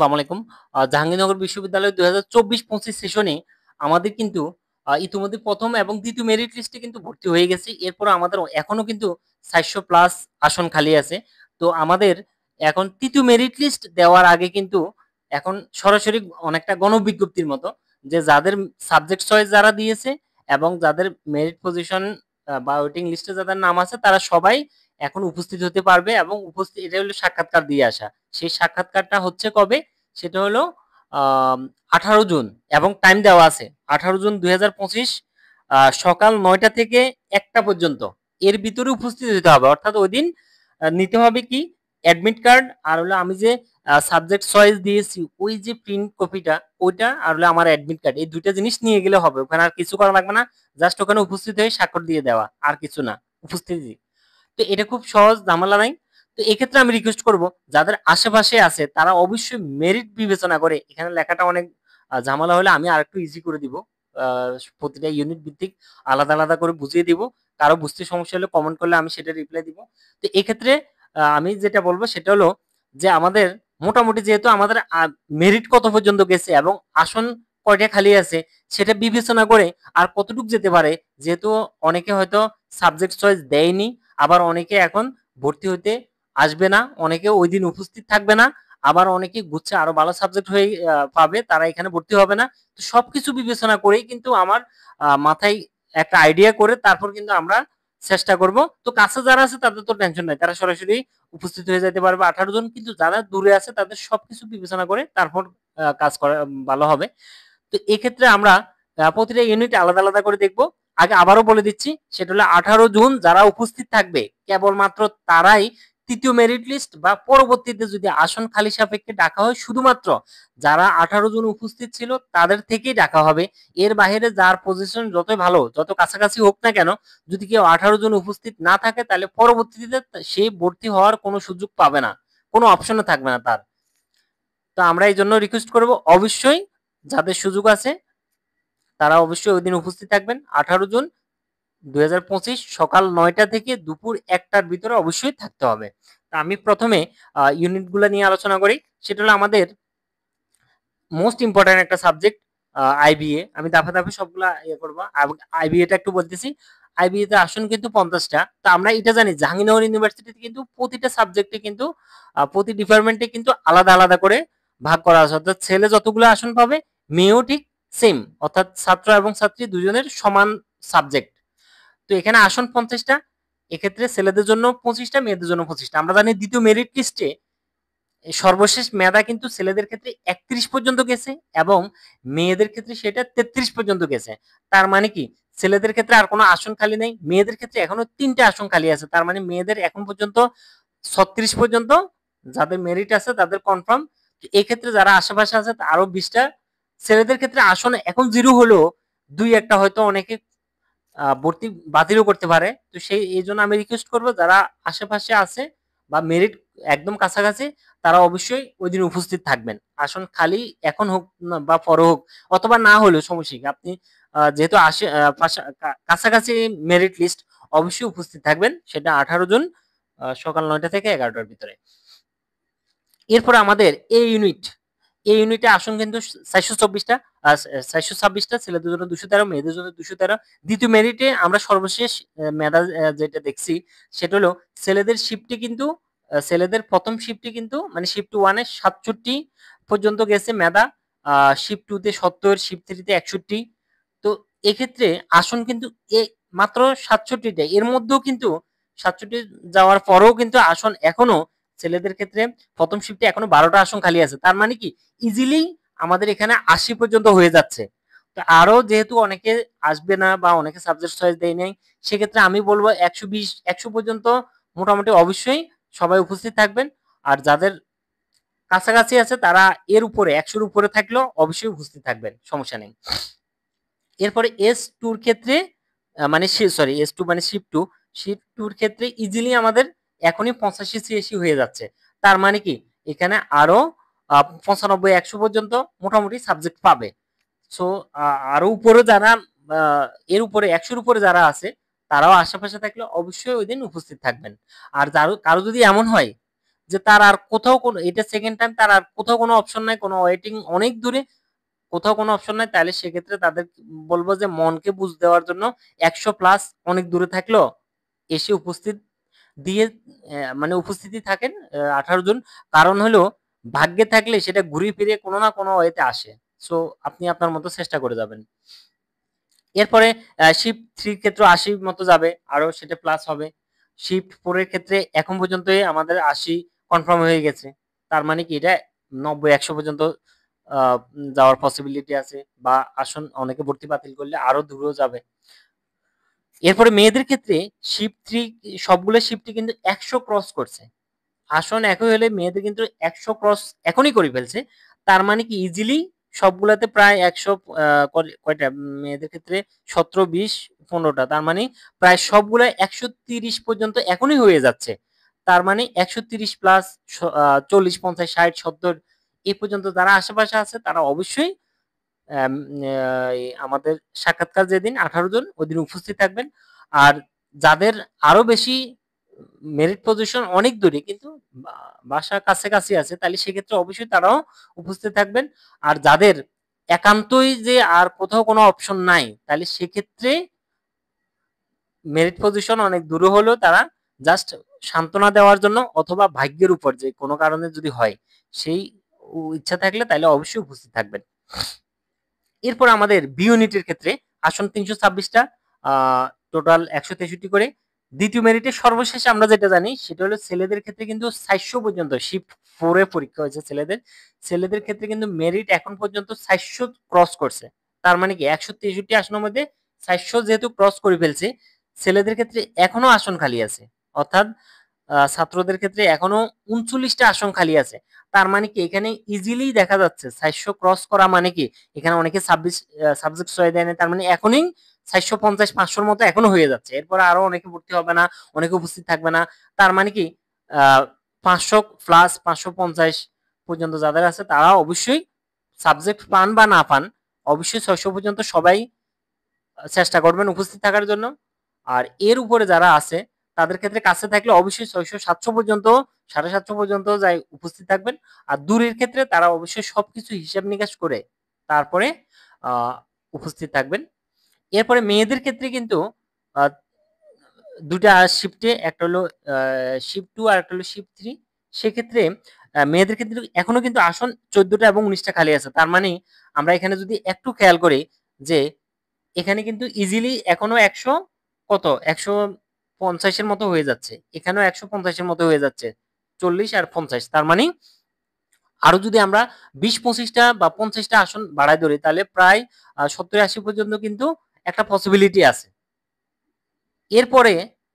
আসসালামু আলাইকুম। জাহাঙ্গীরনগর বিশ্ববিদ্যালয়ের ২০২৪-২৫ সেশনে আমাদের কিন্তু ইতিমধ্যে ১ম এবং ২য় মেরিট লিস্টে কিন্তু ভর্তি হয়ে গেছি। এরপরও আমাদের এখনো কিন্তু ৪০০ প্লাস আসন খালি আছে। তো আমাদের এখন ৩য় মেরিট লিস্ট দেওয়ার আগে কিন্তু এখন সরাসরি অনেকটা গণবিজ্ঞপ্তির মতো যে যাদের সাবজেক্ট চয়েস যারা দিয়েছে এবং যাদের মেরিট পজিশন বা ওয়েটিং লিস্টে যাদের নাম আছে তারা সবাই এখন উপস্থিত হতে পারবে এবং এটা হলো সাক্ষাৎকার দিয়ে আসা। সেই সাক্ষাৎকারটা হচ্ছে কবে? সেটা হলো 18 জুন এবং টাইম দেওয়া আছে 18 জুন 2025 সকাল 9টা থেকে 1টা পর্যন্ত। এর ভিতরে উপস্থিত হতে হবে, অর্থাৎ ওই দিন নিতে হবে কি অ্যাডমিট কার্ড আর হলো আমি যে সাবজেক্ট চয়েস দিয়েছি ওই যে প্রিন্ট কপিটা ওইটা আর হলো আমার অ্যাডমিট কার্ড, এই দুইটা জিনিস নিয়ে গেলে হবে। ওখানে আর কিছু করা লাগবে না, জাস্ট ওখানে উপস্থিত হয়ে স্বাক্ষর দিয়ে দেওয়া, আর কিছু না, উপস্থিতি। তো এটা খুব সহজ, ঝামেলা নাই। তো এক্ষেত্রে আমি রিকোয়েস্ট করব যাদের আশেপাশে আছে তারা অবশ্যই মেরিট বিবেচনা করে, এখানে লেখাটা অনেক ঝামেলা হলে আমি আরেকটু ইজি করে দিব, প্রতিটা ইউনিট ভিত্তিক আলাদা আলাদা করে বুঝিয়ে দিব। কারো বুঝতে সমস্যা হলে কমেন্ট করলে আমি সেটা রিপ্লাই দিব। তো এক্ষেত্রে আমি যেটা বলবো সেটা হলো যে আমাদের মোটামুটি যেহেতু আমাদের মেরিট কত পর্যন্ত গেছে এবং আসন কয়টা খালি আছে সেটা বিবেচনা করে আর কতটুকু যেতে পারে, যেহেতু অনেকে হয়তো সাবজেক্ট চয়েস দেয়নি, আবার অনেকে এখন ভর্তি হতে আসবে না, অনেকে ওই দিন উপস্থিত থাকবে না, আবার অনেকে গুচ্ছে আরো ভালো সাবজেক্ট হয়ে পাবে, তারা এখানে ভর্তি হবে না। তো সবকিছু বিবেচনা করেই কিন্তু আমার মাথায় একটা আইডিয়া করে তারপর কিন্তু আমরা চেষ্টা করব। তো কাছে যারা আছে তাদের তো টেনশন নাই, তারা সরাসরি উপস্থিত হয়ে যেতে পারবে 18 জন, কিন্তু যারা দূরে আছে তাদের সবকিছু বিবেচনা করে তারপর কাজ করা ভালো হবে। তো এক্ষেত্রে আমরা প্রতিটা ইউনিট আলাদা আলাদা করে দেখব। আগে আবারও বলে দিচ্ছি, সেটা হলো 18 জুন যারা উপস্থিত থাকবে কেবলমাত্র তারাই তৃতীয় মেরিট লিস্ট বা পরবর্তীতে যদি আসন খালি সাপেক্ষে ডাকা হয় শুধুমাত্র যারা 18 জন উপস্থিত ছিল তাদের থেকেই ডাকা হবে। এর বাইরে যার পজিশন যতই ভালো, যত কাছাকাছি হোক না কেন, যদি কেউ 18 জন উপস্থিত না থাকে তাহলে পরবর্তীতে সে ভর্তি হওয়ার কোনো সুযোগ পাবে না, কোনো অপশনও থাকবে না তার। তো আমরা এই জন্য রিকোয়েস্ট করব অবশ্যই যাদের সুযোগ আছে তারা অবশ্যই ওই দিন উপস্থিত থাকবেন। 18 জুন 2025 সকাল 9টা থেকে দুপুর 1টার ভিতরে অবশ্যই থাকতে হবে। তা আমি প্রথমে ইউনিটগুলো নিয়ে আলোচনা করি। সেটা হলো আমাদের মোস্ট ইম্পর্টেন্ট একটা সাবজেক্ট আইবিএ। আমি দাফে দাফে সবগুলা ইয়ে করবো। আইবিএটা একটু বলতেছি। আইবিএ তে আসন কিন্তু 50টা। তো আমরা এটা জানি জাহাঙ্গীরনগর ইউনিভার্সিটিতে কিন্তু প্রতিটা সাবজেক্টে কিন্তু প্রতি ডিপার্টমেন্টে কিন্তু আলাদা আলাদা করে ভাগ করা আছে, অর্থাৎ ছেলে যতগুলো আসন পাবে মেয়েও ঠিক সেম, অর্থাৎ ছাত্র এবং ছাত্রী দুজনের সমান সাবজেক্ট। তো এখানে আসন 50টা, এক্ষেত্রে ছেলেদের জন্য 25টা, মেয়েদের জন্য 25টা। আমরা জানি দ্বিতীয় মেরিট লিস্টে সর্বশেষ মেধা কিন্তু ছেলেদের ক্ষেত্রে 31 পর্যন্ত গেছে এবং মেয়েদের ক্ষেত্রে সেটা 33 পর্যন্ত গেছে। তার মানে কি ছেলেদের ক্ষেত্রে আর কোনো আসন খালি নেই, মেয়েদের ক্ষেত্রে এখনো 3টে আসন খালি আছে। তার মানে মেয়েদের এখন পর্যন্ত 36 পর্যন্ত যাদের মেরিট আছে তাদের কনফার্ম। এক্ষেত্রে যারা আশেপাশে আছে আরো 20টা। ছেলেদের ক্ষেত্রে আসন এখন 0 হলেও 2-1টা হয়তো অনেকে ভর্তি বাতিলও করতে পারে। তো সেই এই জন্য আমি রিকোয়েস্ট করবো যারা আশেপাশে আছে বা মেরিট একদম কাছাকাছি তারা অবশ্যই ওই দিন উপস্থিত থাকবেন। আসন খালি এখন হোক বা পরে হোক, অথবা না হলেও সমস্যা কি, আপনি যেহেতু কাছাকাছি মেরিট লিস্ট অবশ্যই উপস্থিত থাকবেন। সেটা 18 জন সকাল 9টা থেকে 11টার ভিতরে। এরপরে আমাদের এই ইউনিটে আসন কিন্তু 424টা, 426টা, ছেলেদের জন্য 213, মেয়েদের জন্য 213। দ্বিতীয় মেরিটে আমরা সর্বশেষ মেধা যেটা দেখছি সেটা হলো ছেলেদের শিফটে কিন্তু ছেলেদের প্রথম শিফটে কিন্তু মানে শিফট 1 এ 67 পর্যন্ত গেছে মেধা, শিফট 2 তে 70, শিফট 3 তে 61। তো এক্ষেত্রে আসন কিন্তু মাত্র 67টা, এর মধ্যেও কিন্তু 67 যাওয়ার পরেও কিন্তু আসন এখনো ছেলেদের ক্ষেত্রে প্রথম শিফটে এখনো 12টা আসন খালি আছে। তার মানে কি ইজিলি আমাদের এখানে 80 পর্যন্ত হয়ে যাচ্ছে। তো আরো যেহেতু অনেকে আসবে না বা অনেকে সাবজেক্ট চয়েস দেয় নাই, সেক্ষেত্রে আমি বলবো 120 100 পর্যন্ত মোটামুটি অবশ্যই সবাই উপস্থিত থাকবেন। আর যাদের কাছাকাছি আছে তারা এর উপরে 100-র উপরে থাকলেও অবশ্যই উপস্থিত থাকবেন, সমস্যা নেই। এরপরে S2 এর ক্ষেত্রে মানে সরি S2 মানে শিফট 2 এর ক্ষেত্রে ইজিলি আমাদের এখনই 85-86 হয়ে যাচ্ছে। তার মানে কি এখানে আরো 95-100 পর্যন্ত মোটামুটি সাবজেক্ট পাবে। সো আরো উপরে যারা এর উপরে 100-র উপরে যারা আছে তারাও আশেপাশে থাকলে অবশ্যই ওই দিন উপস্থিত থাকবেন। আর কারো যদি এমন হয় যে তার আর কোথাও কোনো, এটা সেকেন্ড টাইম, তার আর কোথাও কোনো অপশন নাই, কোনো ওয়েটিং অনেক দূরে, কোথাও কোনো অপশন নাই, তাহলে সেক্ষেত্রে তাদের বলবো যে মনকে বুঝ দেওয়ার জন্য 100+ অনেক দূরে থাকলেও এসে উপস্থিত দিয়ে মানে উপস্থিতি থাকেন 18 জন। কারণ হলো ভাগ্যে থাকলে সেটা ঘুরে ফিরে কোনো না কোনো ওয়েতে আসে। সো আপনি আপনার মতো চেষ্টা করে যাবেন। এরপরে শিফট 3 ক্ষেত্রে 80 মতো যাবে, আরো সেটা প্লাস হবে। শিফট 4 এর ক্ষেত্রে এখন পর্যন্তই আমাদের 80 কনফার্ম হয়ে গেছে। তার মানে কি এটা 90-100 পর্যন্ত যাওয়ার পসিবিলিটি আছে, বা আসন অনেকে ভর্তি বাতিল করলে আরো দূরেও যাবে। এরপরে মেয়েদের ক্ষেত্রে শিফট 3 সবগুলো শিফটই কিন্তু 100 ক্রস করছে। আসন একই হলে মেয়েদের কিন্তু 100 ক্রস এখনই করে ফেলছে। তার মানে কি ইজিলি সবগুলাতে প্রায় 100 কয়টা মেয়েদের ক্ষেত্রে 17, 20, 15টা, তার মানে প্রায় সবগুলা 130 পর্যন্ত এখনই হয়ে যাচ্ছে। তার মানে 130 প্লাস 40, 50, 60, 70 এই পর্যন্ত যারা আশেপাশে আছে তারা অবশ্যই আমাদের সাক্ষাৎকার যেদিন 18 জন ওইদিন উপস্থিত থাকবেন। আর যাদের আরো বেশি মেরিট পজিশন অনেক দূরে কিন্তু বাসা কাছাকাছি আছে, তাহলে সেক্ষেত্রে অবশ্যই তারাও উপস্থিত থাকবেন। আর যাদের একান্তই যে আর কোথাও কোনো অপশন নাই, তাহলে সেক্ষেত্রে মেরিট পজিশন অনেক দূরে হলেও তারা জাস্ট সান্ত্বনা দেওয়ার জন্য অথবা ভাগ্যের উপর যে কোনো কারণে যদি হয় সেই ইচ্ছা থাকলে তাহলে অবশ্যই উপস্থিত থাকবেন। এরপর আমাদের বি ইউনিটের ক্ষেত্রে আসন 326টা, টোটাল 163 করে। দ্বিতীয় মেরিটে সর্বশেষে আমরা যেটা জানি সেটা হলো ছেলেদের ক্ষেত্রে কিন্তু 400 পর্যন্ত শিফট 4 এ পরীক্ষা হয়েছে ছেলেদের। ছেলেদের ক্ষেত্রে কিন্তু মেরিট এখন পর্যন্ত 400 ক্রস করছে। তার মানে কি 163 আসনের মধ্যে 400 যেহেতু ক্রস করে ফেলছে, ছেলেদের ক্ষেত্রে এখনো আসন খালি আছে। অর্থাৎ ছাত্রদের ক্ষেত্রে এখনো 39টা আসন খালি আছে। তার মানে কি এখানে ইজিলি দেখা যাচ্ছে 400 ক্রস করা মানে কি এখানে অনেকে 26 সাবজেক্ট ছয় দেয় না, তার মানে এখনই 450, 500-র মতো এখনো হয়ে যাচ্ছে। এরপরে আরো অনেকে ভর্তি হবে না, অনেকে উপস্থিত থাকবে না। তার মানে কি 500 প্লাস 550 পর্যন্ত যাদের আছে তারা অবশ্যই সাবজেক্ট পান বা না পান, অবশ্যই 600 পর্যন্ত সবাই চেষ্টা করবেন উপস্থিত থাকার জন্য। আর এর উপরে যারা আছে তাদের ক্ষেত্রে কাছে থাকলে অবশ্যই 600-700 পর্যন্ত, 750 পর্যন্ত যাই উপস্থিত থাকবেন। আর দূরের ক্ষেত্রে তারা অবশ্যই সবকিছু হিসাব নিকাশ করে তারপরে উপস্থিত থাকবেন। এরপরে মেয়েদের ক্ষেত্রে কিন্তু আহ, দুটা শিফটে, একটা হলো শিফট 2 আর একটা হলো শিফট 3। সেক্ষেত্রে মেয়েদের ক্ষেত্রে এখনো কিন্তু আসন 14টা এবং 19টা খালি আছে। তার মানে আমরা এখানে যদি একটু খেয়াল করি যে এখানে কিন্তু ইজিলি এখনো 100 কত 150-এর মতো হয়ে যাচ্ছে, এখানেও 150-এর মতো হয়ে যাচ্ছে, 40 আর 50। তার মানে আরো যদি আমরা 20-25টা বা 50টা আসন বাড়ায় ধরি তাহলে প্রায় 70-80 পর্যন্ত কিন্তু একটা পসিবিলিটি আছে। এরপরে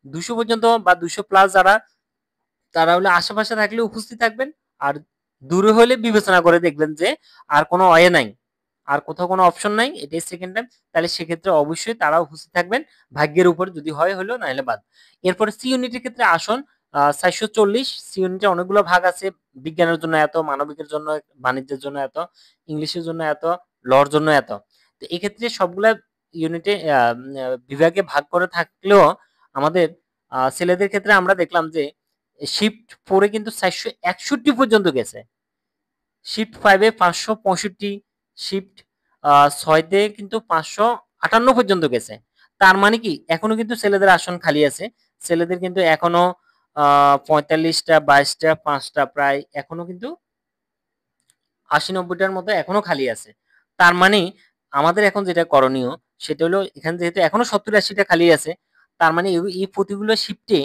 200 পর্যন্ত বা 200 প্লাস যারা, তারা হলে আশেপাশে থাকলে উপস্থিত থাকবেন। আর দূরে হলে বিবেচনা করে দেখবেন যে আর কোনো ওয়ে নাই, আর কোথাও কোনো অপশন নাই, এটাই সেকেন্ড টাইম, তাহলে সেক্ষেত্রে অবশ্যই তারা উপস্থিত থাকবেন। ভাগ্যের উপর যদি হয় হলো, না হলে বাদ। এরপরে সি ইউনিটের ক্ষেত্রে আসন 440। সি ইউনিটে অনেকগুলো ভাগ আছে, বিজ্ঞানের জন্য এত, মানবিকের জন্য, বাণিজ্যের জন্য এত, ইংলিশের জন্য এত, লর জন্য এত। তো এক্ষেত্রে সবগুলা ইউনিটে বিভাগে ভাগ করে থাকলেও আমাদের ছেলেদের ক্ষেত্রে আমরা দেখলাম যে শিফট 4 এ কিন্তু 461 পর্যন্ত গেছে, শিফট 5 এ 565, শিফট 6 তে কিন্তু 558 পর্যন্ত গেছে। তার মানে কি এখনো কিন্তু ছেলেদের আসন খালি আছে। ছেলেদের কিন্তু এখনো 45টা, 22টা, 5টা, প্রায় এখনো কিন্তু 80-90টার মতো এখনো খালি আছে। তার মানে আমাদের এখন যেটা করণীয় সেটা হলো এখানে যেহেতু এখনো 70-80টা খালি আছে, তার মানে এই প্রতিগুলো শিফটে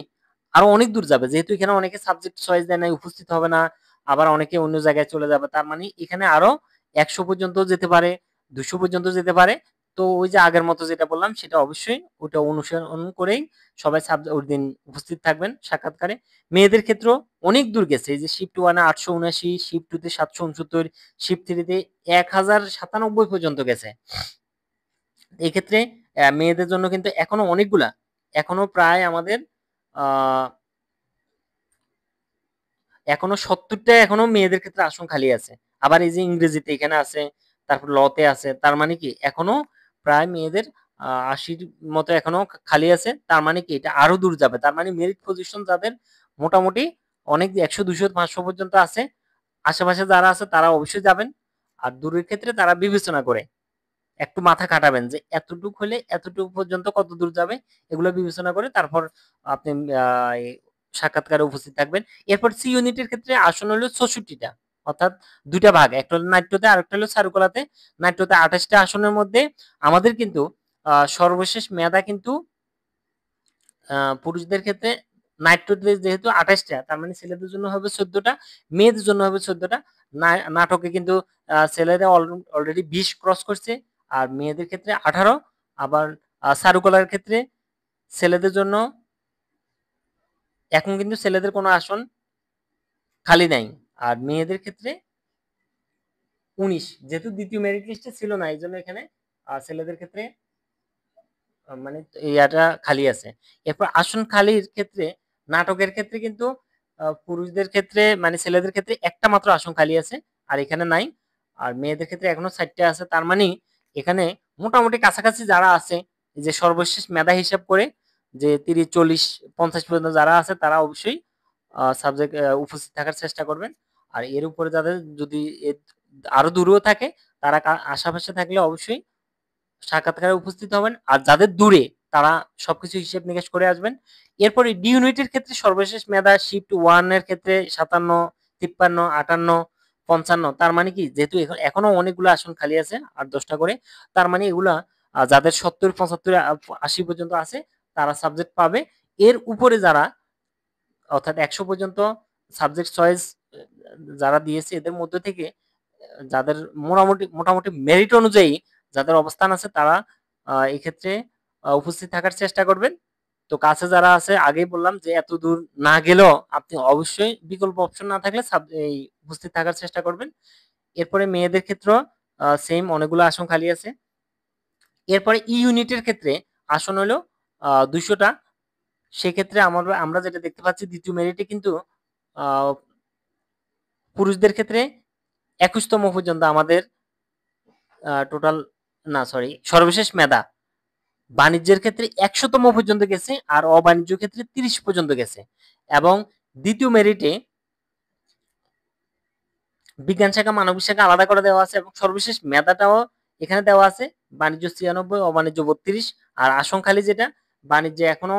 আরো অনেক দূর যাবে, যেহেতু এখানে অনেকে সাবজেক্ট চয়েস দেয় না, উপস্থিত হবে না, আবার অনেকে অন্য জায়গায় চলে যাবে। তার মানে এখানে আরো 100 পর্যন্ত যেতে পারে, 200 পর্যন্ত যেতে পারে। তো ওই যে আগের মতো যেটা বললাম সেটা অবশ্যই ওটা অনুসরণ করেই সবাই ওই দিন উপস্থিত থাকবেন সাক্ষাৎকারে। মেয়েদের ক্ষেত্রেও অনেক দূর গেছে, এই যে শিফট 1 এ 879, শিফট 2 তে 769, শিফট 3 তে 1097 পর্যন্ত গেছে। এক্ষেত্রে মেয়েদের জন্য কিন্তু এখনো অনেকগুলা, এখনো প্রায় আমাদের আহ এখনো 70টা এখনো মেয়েদের ক্ষেত্রে আসন খালি আছে। আবার এই যে ইংরেজিতে এখানে আছে, তারপর লতে আছে, তার মানে কি এখনো প্রায় মেয়েদের 80-র মতো এখনো খালি আছে। তার মানে কি এটা আরো দূর যাবে। তার মানে মেরিট পজিশন যাদের মোটামুটি অনেক 100 200 500 পর্যন্ত আছে। আশেপাশে যারা আছে তারা অবশ্যই যাবেন। আর দূরের ক্ষেত্রে তারা বিবেচনা করে একটু মাথা খাটাবেন যে এতটুক হলে এতটুকু পর্যন্ত কত দূর যাবে, এগুলো বিবেচনা করে তারপর আপনি এই সাক্ষাৎকারে উপস্থিত থাকবেন। এরপর সি ইউনিটের ক্ষেত্রে আসন হলো 64টা, অর্থাৎ 2টা ভাগ, একটা হলো নাট্যতে আর একটা হলো চারুকলাতে। নাট্যতে 28টা আসনের মধ্যে আমাদের কিন্তু সর্বশেষ মেধা কিন্তু পুরুষদের ক্ষেত্রে নাট্যতে যেহেতু 28টা, তার মানে ছেলেদের জন্য হবে 14টা, মেয়েদের জন্য হবে 14টা। নাটকে কিন্তু ছেলেরা অলরেডি 20 ক্রস করছে, আর মেয়েদের ক্ষেত্রে 18। আবার চারুকলার ক্ষেত্রে ছেলেদের জন্য এখন কিন্তু ছেলেদের কোনো আসন খালি নাই, আর মেয়েদের ক্ষেত্রে 19, যেহেতু দ্বিতীয় মেরিট লিস্টে ছিল না এই জন্য এখানে ছেলেদের ক্ষেত্রে মানে ইয়াটা খালি আছে। এরপর আসন খালির ক্ষেত্রে নাটকের ক্ষেত্রে কিন্তু পুরুষদের ক্ষেত্রে মানে ছেলেদের ক্ষেত্রে একটা মাত্র আসন খালি আছে, আর এখানে নাই। আর মেয়েদের ক্ষেত্রে এখনো 4টা আছে। তার মানে এখানে মোটামুটি কাছাকাছি যারা আছে, যে সর্বশেষ মেধা হিসাব করে যে 30 40 50 পর্যন্ত যারা আছে তারা অবশ্যই সাবজেক্ট উপস্থিত থাকার চেষ্টা করবেন। আর এর উপরে যাদের যদি আরো দূরেও থাকে তারা আশেপাশে থাকলে অবশ্যই সাক্ষাৎকারে উপস্থিত হবেন। আর যাদের দূরে তারা সবকিছু হিসেব নিকেশ করে আসবেন। এরপরে ডি ইউনিটের ক্ষেত্রে সর্বশেষ মেধা শিফট 1 এর ক্ষেত্রে 57 53 58 55। তার মানে কি যেহেতু এখনো অনেকগুলো আসন খালি আছে আর 10টা করে, তার মানে এগুলা যাদের 70 75 80 পর্যন্ত আছে তারা সাবজেক্ট পাবে। এর উপরে যারা অর্থাৎ 100 পর্যন্ত সাবজেক্ট চয়েস যারা দিয়েছে এদের মধ্যে থেকে যাদের মোটামুটি মোটামুটি মেরিট অনুযায়ী যাদের অবস্থান আছে তারা এই ক্ষেত্রে উপস্থিত থাকার চেষ্টা করবেন। তো কাছে যারা আছে আগেই বললাম যে এত দূর না গেলেও আপনি অবশ্যই বিকল্প অপশন না থাকলে এই উপস্থিত থাকার চেষ্টা করবেন। এরপরে মেয়েদের ক্ষেত্রে সেম অনেকগুলো আসন খালি আছে। এরপরে ই ইউনিটের ক্ষেত্রে আসন হলো 200টা। সেক্ষেত্রে আমরা যেটা দেখতে পাচ্ছি দ্বিতীয় মেরিটে কিন্তু পুরুষদের ক্ষেত্রে 21তম পর্যন্ত আমাদের টোটাল না সরি সর্বশেষ মেধা বাণিজ্যের ক্ষেত্রে 100তম পর্যন্ত গেছে, আর অবাণিজ্য ক্ষেত্রে 30 পর্যন্ত গেছে। এবং দ্বিতীয় মেরিটে বিজ্ঞান শাখা মানবিক শাখা আলাদা করে দেওয়া আছে, এবং সর্বশেষ মেধাটাও এখানে দেওয়া আছে। বাণিজ্য 96, অবাণিজ্য 32। আর আসন খালি যেটা বাণিজ্যে এখনো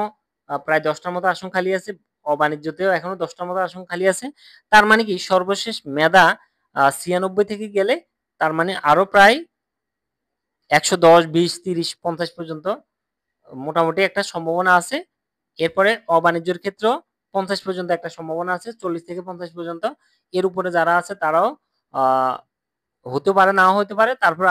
প্রায় 10টার মতো আসন খালি আছে, অবাণিজ্যতেও এখনো 10টার মতো আসন খালি আছে। তার মানে কি সর্বশেষ মেধা 96 থেকে গেলে তার মানে আরো প্রায় 110 20 30 50 পর্যন্ত মোটামুটি একটা সম্ভাবনা আছে। এরপরে অবাণিজ্যের ক্ষেত্রেও 50 পর্যন্ত একটা সম্ভাবনা আছে, 40 থেকে 50 পর্যন্ত। এর উপরে যারা আছে তারাও হতে পারে নাও হতে পারে। তারপর